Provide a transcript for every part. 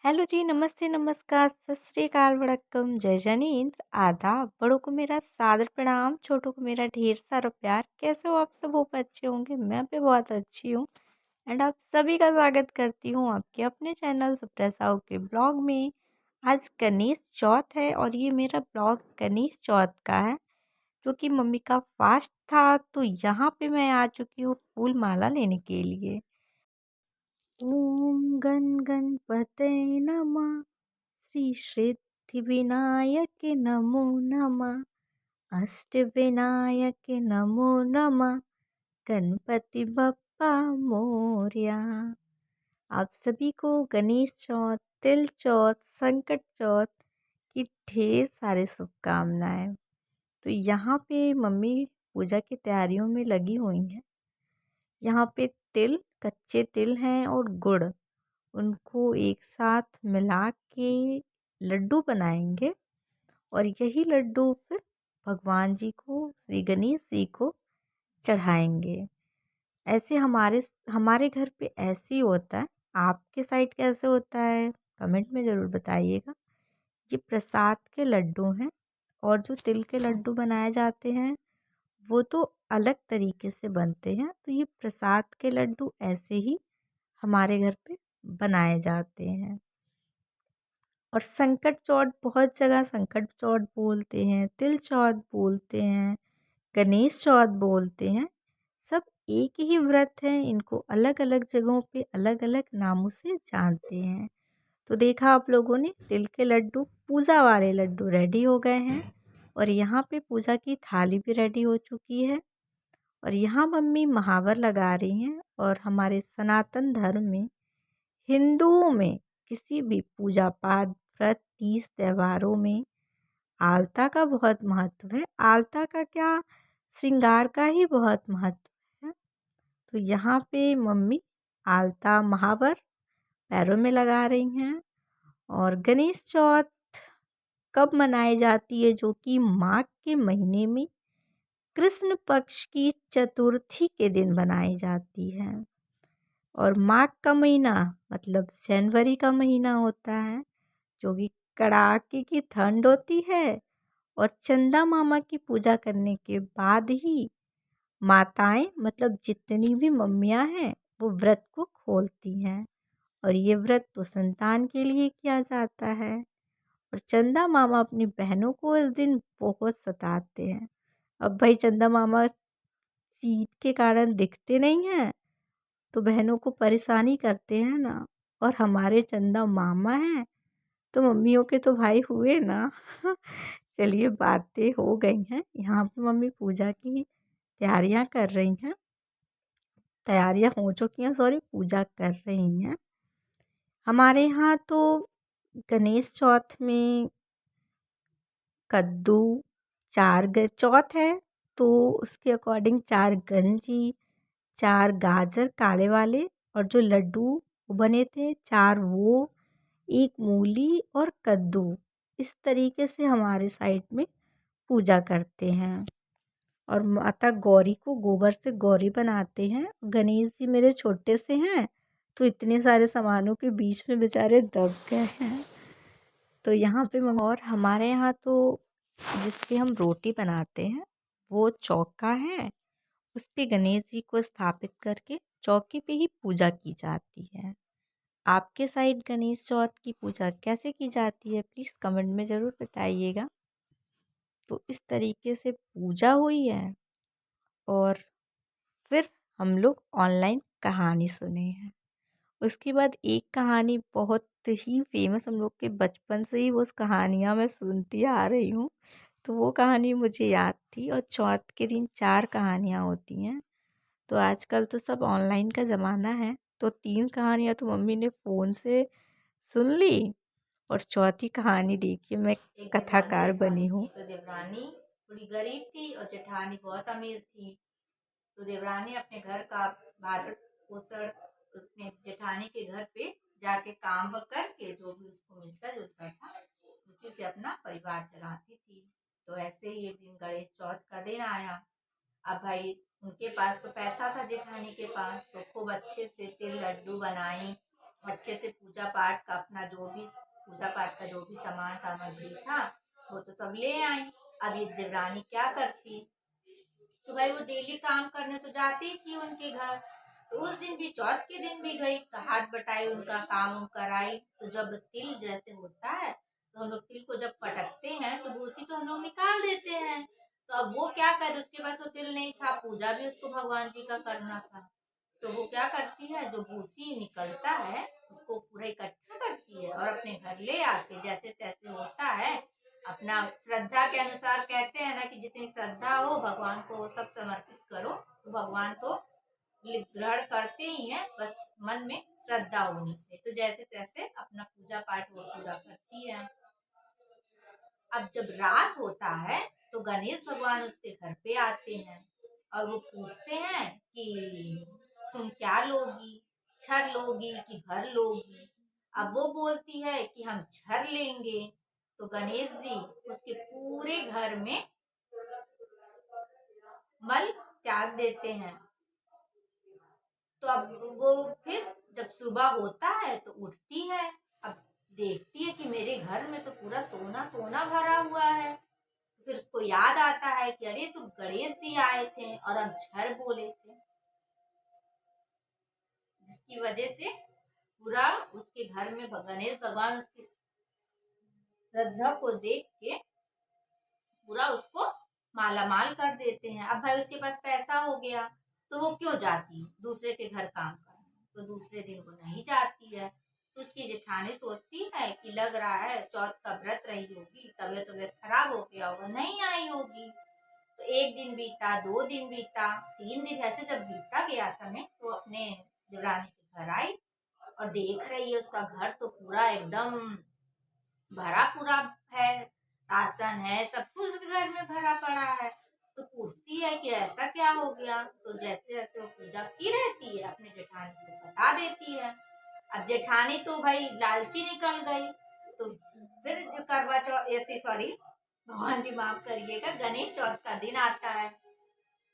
Hello जी, नमस्ते, नमस्कार, सत श्री अकाल, वड़क्कम, जय जैनेंद्र, आदाब। बड़ों को मेरा सादर प्रणाम, छोटों को मेरा ढेर सारा प्यार। कैसे हो आप सब? होप अच्छे होंगे। मैं भी बहुत अच्छी हूँ एंड आप सभी का स्वागत करती हूँ आपके अपने चैनल सुप्रिया साहू के ब्लॉग में। आज गणेश चौथ है और ये मेरा ब्लॉग गणेश चौथ का है, जो कि मम्मी का फास्ट था। तो यहाँ पे मैं आ चुकी हूँ फूल माला लेने के लिए। ओम गण गणपतये नमः। श्री सिद्धिविनायक नमो नमः। अष्टविनायक नमो नमः। गणपति बप्पा मोरया। आप सभी को गणेश चौथ, तिल चौथ, संकट चौथ की ढेर सारी शुभकामनाएं। तो यहाँ पे मम्मी पूजा की तैयारियों में लगी हुई हैं। यहाँ पे तिल, कच्चे तिल हैं और गुड़, उनको एक साथ मिला के लड्डू बनाएंगे और यही लड्डू फिर भगवान जी को, श्री गणेश जी को चढ़ाएंगे। ऐसे हमारे घर पे ऐसे ही होता है। आपके साइड कैसे होता है कमेंट में ज़रूर बताइएगा। ये प्रसाद के लड्डू हैं और जो तिल के लड्डू बनाए जाते हैं वो तो अलग तरीके से बनते हैं। तो ये प्रसाद के लड्डू ऐसे ही हमारे घर पे बनाए जाते हैं। और संकट चौथ, बहुत जगह संकट चौथ बोलते हैं, तिल चौथ बोलते हैं, गणेश चौथ बोलते हैं। सब एक ही व्रत है, इनको अलग अलग जगहों पे अलग अलग नामों से जानते हैं। तो देखा आप लोगों ने, तिल के लड्डू, पूजा वाले लड्डू रेडी हो गए हैं और यहाँ पे पूजा की थाली भी रेडी हो चुकी है। और यहाँ मम्मी महावर लगा रही हैं। और हमारे सनातन धर्म में, हिंदुओं में, किसी भी पूजा पाठ, व्रत, तीज त्योहारों में आलता का बहुत महत्व है। आलता का क्या, श्रृंगार का ही बहुत महत्व है। तो यहाँ पे मम्मी आलता महावर पैरों में लगा रही हैं। और गणेश चौथ कब मनाई जाती है? जो कि माघ के महीने में कृष्ण पक्ष की चतुर्थी के दिन बनाई जाती है। और माघ का महीना मतलब जनवरी का महीना होता है, जो कि कड़ाके की ठंड होती है। और चंदा मामा की पूजा करने के बाद ही माताएं, मतलब जितनी भी मम्मियां हैं, वो व्रत को खोलती हैं। और ये व्रत तो संतान के लिए किया जाता है। और चंदा मामा अपनी बहनों को इस दिन बहुत सताते हैं। अब भाई चंदा मामा शीत के कारण दिखते नहीं हैं, तो बहनों को परेशानी करते हैं ना। और हमारे चंदा मामा हैं तो मम्मियों के तो भाई हुए ना। चलिए, बातें हो गई हैं। यहाँ पे मम्मी पूजा की तैयारियां कर रही हैं, तैयारियां हो चुकी हैं, सॉरी, पूजा कर रही हैं। हमारे यहाँ तो गणेश चौथ में कद्दू, चौथ है तो उसके अकॉर्डिंग 4 गंजी, 4 गाजर काले वाले, और जो लड्डू बने थे 4 वो, 1 मूली और कद्दू। इस तरीके से हमारे साइड में पूजा करते हैं। और माता गौरी को गोबर से गौरी बनाते हैं। गणेश जी मेरे छोटे से हैं, तो इतने सारे सामानों के बीच में बेचारे दब गए हैं। तो यहाँ पे और हमारे यहाँ तो जिस पे हम रोटी बनाते हैं वो चौका है। उस पे गणेश जी को स्थापित करके चौके पे ही पूजा की जाती है। आपके साइड गणेश चौथ की पूजा कैसे की जाती है? प्लीज़ कमेंट में ज़रूर बताइएगा। तो इस तरीके से पूजा हुई है और फिर हम लोग ऑनलाइन कहानी सुने हैं। उसके बाद एक कहानी बहुत ही फेमस, हम लोग के बचपन से ही वो कहानियाँ मैं सुनती आ रही हूँ, तो वो कहानी मुझे याद थी। और चौथ के दिन 4 कहानियाँ होती हैं। तो आजकल तो सब ऑनलाइन का ज़माना है, तो 3 कहानियाँ तो मम्मी ने फ़ोन से सुन ली और चौथी कहानी देखिए मैं एक कथाकार देवरानी बनी थी। हूँ। तो देवरानी थोड़ी गरीब थी और जेठानी बहुत अमीर थी। तो देवरानी अपने घर का भारत पोषण उसने जेठानी के घर पे जाके काम करके जो भी उसको मिलता जुलता था उसी से अपना परिवार चलाती थी। तो ऐसे ही एक दिन गणेश चौथ का दिन आया। अब भाई उनके पास तो पैसा था जेठानी के पास, तो खूब अच्छे से तिल लड्डू बनाई अच्छे से पूजा पाठ का अपना जो भी पूजा पाठ का जो भी सामान सामग्री था वो तो सब ले आई। अब ये देवरानी क्या करती, तो भाई वो डेली काम करने तो जाती थी उनके घर। तो उस दिन भी, चौथ के दिन भी गई, हाथ बटाई, उनका काम उम कराई। तो जब तिल जैसे होता है तो हम लोग तिल को जब पटकते हैं तो भूसी तो हम लोग निकाल देते हैं। तो अब वो क्या करे, उसके पास वो तिल नहीं था, पूजा भी उसको भगवान जी का करना था। तो वो क्या करती है, जो भूसी निकलता है उसको पूरा इकट्ठा करती है और अपने घर ले आके जैसे तैसे होता है अपना श्रद्धा के अनुसार, कहते हैं ना कि जितनी श्रद्धा हो भगवान को सब समर्पित करो, तो भगवान तो ग्रहण करते ही हैं, बस मन में श्रद्धा होनी चाहिए। तो जैसे तैसे अपना पूजा पाठ वो पूरा करती है। अब जब रात होता है तो गणेश भगवान उसके घर पे आते हैं और वो पूछते हैं कि तुम क्या लोगी, छर लोगी कि भर लोगी। अब वो बोलती है कि हम छर लेंगे। तो गणेश जी उसके पूरे घर में मल त्याग देते हैं। तो अब वो फिर जब सुबह होता है तो उठती है, अब देखती है कि मेरे घर में तो पूरा सोना सोना भरा हुआ है। फिर उसको याद आता है कि अरे तो गणेश जी आए थे और हम छर बोले थे, जिसकी वजह से पूरा उसके घर में गणेश भगवान उसकी श्रद्धा को देख के पूरा उसको माला माल कर देते हैं। अब भाई उसके पास पैसा हो गया तो वो क्यों जाती दूसरे के घर काम करने, तो दूसरे दिन वो नहीं जाती है। तो उसकी जेठानी सोचती है कि लग रहा है चौथ का व्रत रही होगी, तबीयत तबीयत खराब हो गया होगा, नहीं आई होगी। तो एक दिन बीता, 2 दिन बीता, 3 दिन, ऐसे जब बीता गया समय तो अपने देवरानी के घर आई और देख रही है उसका घर तो पूरा एकदम भरा पूरा है, राशन है, सब कुछ उसके घर में भरा पड़ा है। तो पूछती है कि ऐसा क्या हो गया, तो जैसे जैसे वो पूजा की रहती है अपने जेठानी को बता देती है। अब जेठानी तो भाई लालची निकल गई। तो फिर करवा चौथ, ऐसे सॉरी, भगवान जी माफ करिएगा, गणेश चौथ का दिन आता है।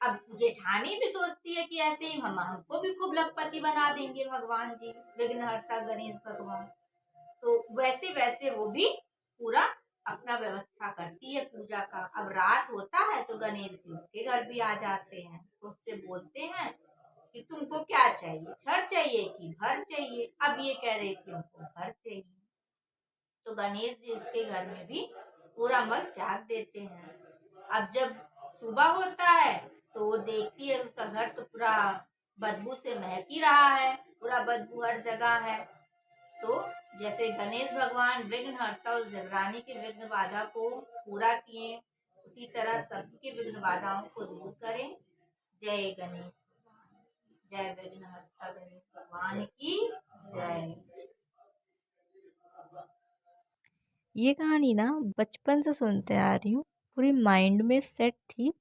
अब जेठानी भी सोचती है कि ऐसे ही हम हमको भी खूब लखपति बना देंगे भगवान जी, विघ्नहर्ता गणेश भगवान। तो वैसे वैसे वो भी पूरा अपना व्यवस्था करती है पूजा का। अब रात होता है तो गणेश जी उसके घर भी आ जाते हैं, तो उससे बोलते हैं कि तुमको क्या चाहिए, छर चाहिए कि भर चाहिए। अब ये कह रही थी हमको भर चाहिए। तो गणेश जी उसके घर में भी पूरा मल त्याग देते हैं। अब जब सुबह होता है तो वो देखती है उसका घर तो पूरा बदबू से महक ही रहा है, पूरा बदबू हर जगह है। तो जैसे गणेश भगवान विघ्नहर्ता उस देवरानी के विघ्न बाधा को पूरा किए, उसी तरह सबके विघ्न बाधाओं को दूर करें। जय गणेश भगवान, जय विघ्नहर्ता गणेश भगवान की जय। ये कहानी ना बचपन से सुनते आ रही हूँ, पूरी माइंड में सेट थी।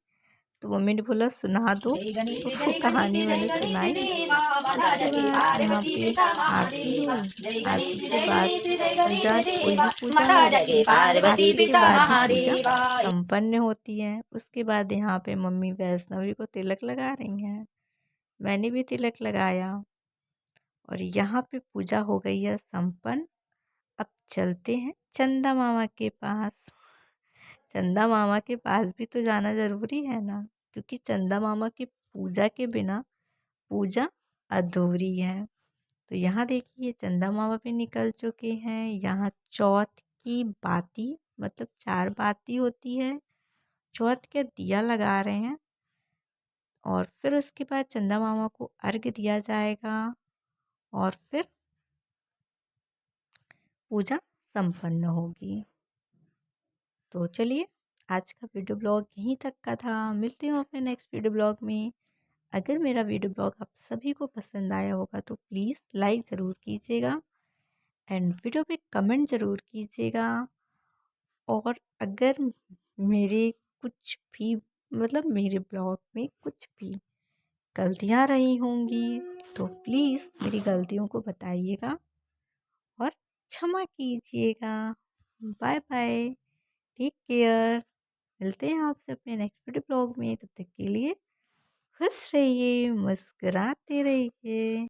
तो मम्मी ने बोला सुना दो, जय गणेश तो वो जय गणेश कहानी जय मैंने गणेश सुनाई। देवा माता उसके जगत बाद यहाँ पार्वती पे पिता आरती महादेवा। हुई। जय गणेश आरती के जय बाद, गणेश जय गणेश जहाँ कोई देवा भी पूजा माता हो, जगत पार्वती आरती के पिता बाद ही पूजा महादेवा। संपन्न होती है। उसके बाद यहाँ पे मम्मी वैष्णवी को तिलक लगा रही हैं, मैंने भी तिलक लगाया और यहाँ पे पूजा हो गई है संपन्न। अब चलते हैं चंदा मामा के पास। चंदा मामा के पास भी तो जाना ज़रूरी है ना, क्योंकि चंदा मामा की पूजा के बिना पूजा अधूरी है। तो यहाँ देखिए चंदा मामा भी निकल चुके हैं। यहाँ चौथ की बाती, मतलब 4 बाती होती है, चौथ के दिया लगा रहे हैं और फिर उसके बाद चंदा मामा को अर्घ दिया जाएगा और फिर पूजा संपन्न होगी। तो चलिए, आज का वीडियो ब्लॉग यहीं तक का था। मिलती हूँ अपने नेक्स्ट वीडियो ब्लॉग में। अगर मेरा वीडियो ब्लॉग आप सभी को पसंद आया होगा तो प्लीज़ लाइक ज़रूर कीजिएगा एंड वीडियो पे कमेंट ज़रूर कीजिएगा। और अगर मेरे कुछ भी, मतलब मेरे ब्लॉग में कुछ भी गलतियाँ रही होंगी तो प्लीज़ मेरी गलतियों को बताइएगा और क्षमा कीजिएगा। Bye bye, take care. मिलते हैं आपसे अपने नेक्स्ट वीडियो ब्लॉग में। तब तक के लिए खुश रहिए, मुस्कुराते रहिए।